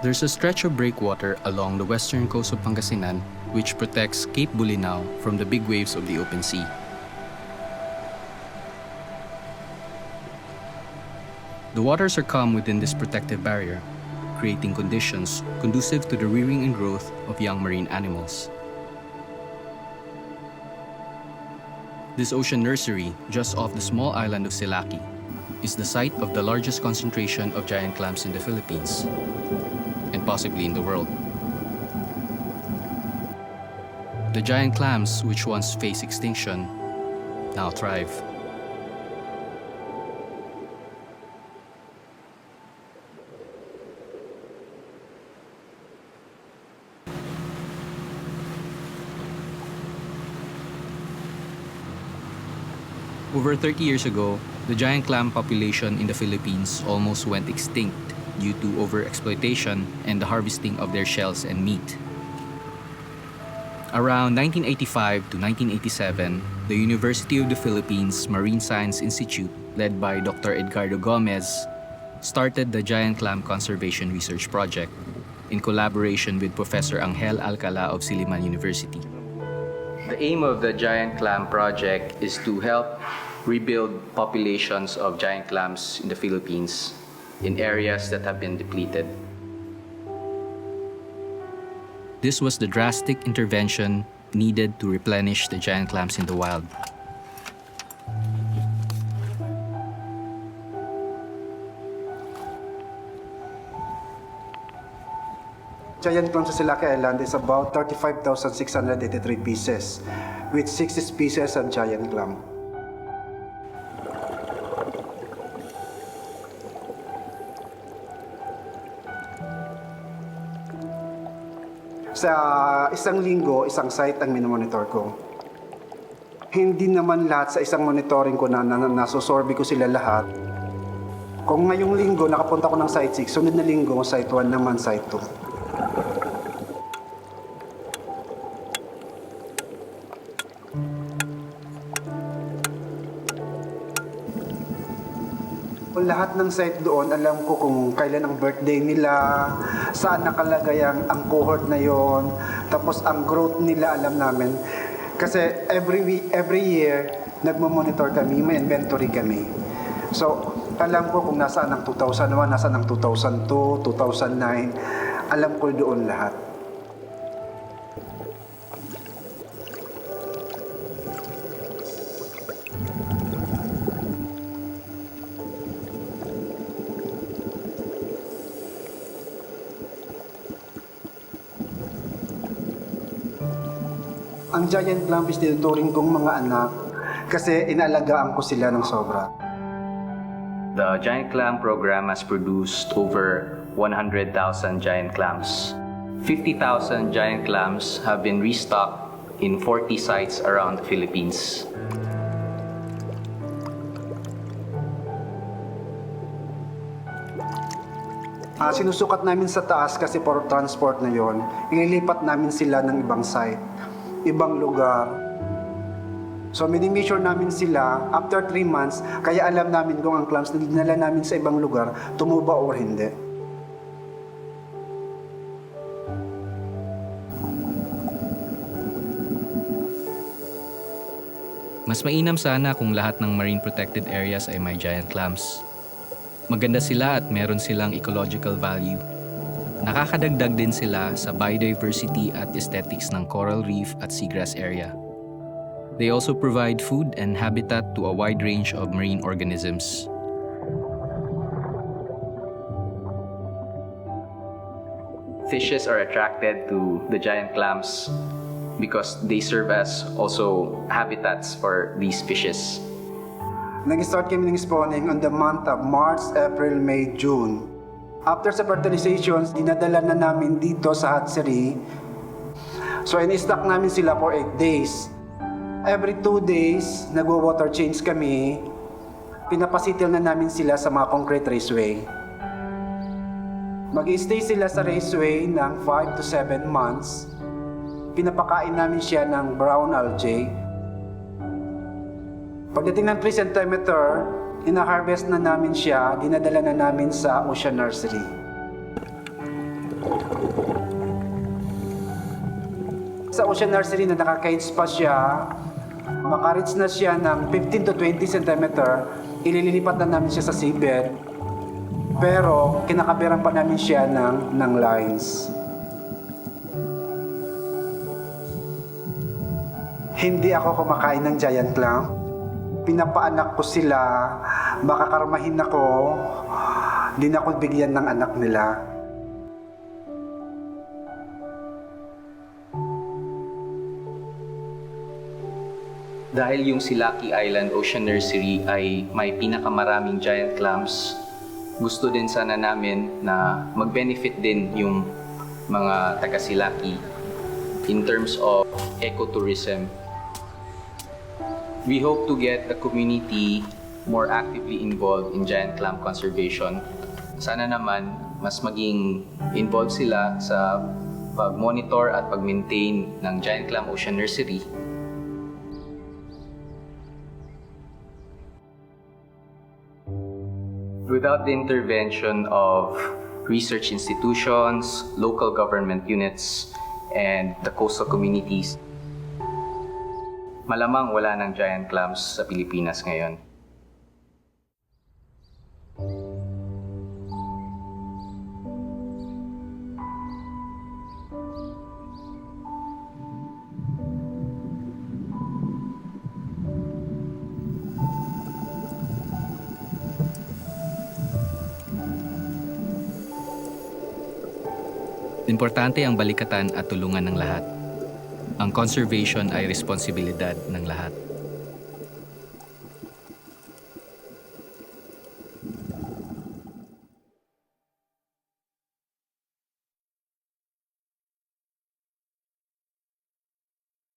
There's a stretch of breakwater along the western coast of Pangasinan which protects Cape Bulinaw from the big waves of the open sea. The waters are calm within this protective barrier, creating conditions conducive to the rearing and growth of young marine animals. This ocean nursery, just off the small island of Silaki, is the site of the largest concentration of giant clams in the Philippines, and possibly in the world. The giant clams, which once faced extinction, now thrive. Over 30 years ago, the giant clam population in the Philippines almost went extinct due to overexploitation and the harvesting of their shells and meat. Around 1985 to 1987, the University of the Philippines Marine Science Institute, led by Dr. Edgardo Gomez, started the Giant Clam Conservation Research Project in collaboration with Professor Angel Alcala of Silliman University. The aim of the Giant Clam Project is to help rebuild populations of giant clams in the Philippines in areas that have been depleted. This was the drastic intervention needed to replenish the giant clams in the wild. Giant clam sa Silaki Island is about 35,683 pieces, with 60 species of giant clam. Sa isang linggo, isang site ang minomonitor ko. Hindi naman lahat sa isang monitoring ko na nasusorbe ko sila lahat. Kung ngayong linggo nakapunta ko ng site 6, sunod na linggo site 1 naman, site 2. Lahat ng site doon, alam ko kung kailan ang birthday nila, saan nakalagay ang cohort na yon, tapos ang growth nila alam namin. Kasi every year, nagmo-monitor kami, may inventory kami. So, alam ko kung nasaan ang 2001, nasaan ang 2002, 2009, alam ko doon lahat. Ang giant clam is tinuturing kong mga anak kasi inaalagaan ko sila ng sobra. The Giant Clam program has produced over 100,000 giant clams. 50,000 giant clams have been restocked in 40 sites around the Philippines. Sinusukat namin sa taas kasi for transport na yon, ililipat namin sila ng ibang site, ibang lugar. So, mini-measure namin sila after 3 months, kaya alam namin kung ang clams na dinala namin sa ibang lugar, tumuba o hindi. Mas mainam sana kung lahat ng marine protected areas ay may giant clams. Maganda sila at meron silang ecological value. Nakakadagdag din sila sa biodiversity at aesthetics ng coral reef at seagrass area. They also provide food and habitat to a wide range of marine organisms. Fishes are attracted to the giant clams because they serve as also habitats for these fishes. Nag-start kami ng spawning on the month of March, April, May, June. After sa fertilizations, dinadala na namin dito sa hatchery. So, in-stock namin sila for 8 days. Every 2 days, nagwa-water change kami. Pinapasitil na namin sila sa mga concrete raceway. Mag-i-stay sila sa raceway ng 5 to 7 months. Pinapakain namin siya ng brown algae. Pagdating ng 3 cm, ina-harvest na namin siya, dinadala na namin sa ocean nursery. sa ocean nursery na nakaka-cage pa siya, maka-reach na siya ng 15 to 20 cm, ililipat na namin siya sa seabed. Pero kinakabiran pa namin siya ng lines. Hindi ako kumakain ng giant clam. Pinapaanak ko sila, makakarmahin ako, di na ako bigyan ng anak nila. Dahil yung Silaki Island Ocean Nursery ay may pinakamaraming giant clams, gusto din sana namin na mag-benefit din yung mga taga-Silaki in terms of ecotourism. We hope to get the community more actively involved in giant clam conservation. Sana naman mas maging involved sila sa pag-monitor at pag-maintain ng Giant Clam Ocean Nursery. Without the intervention of research institutions, local government units, and the coastal communities, malamang wala ng giant clams sa Pilipinas ngayon. Importante ang balikatan at tulungan ng lahat. Ang conservation ay responsibilidad ng lahat.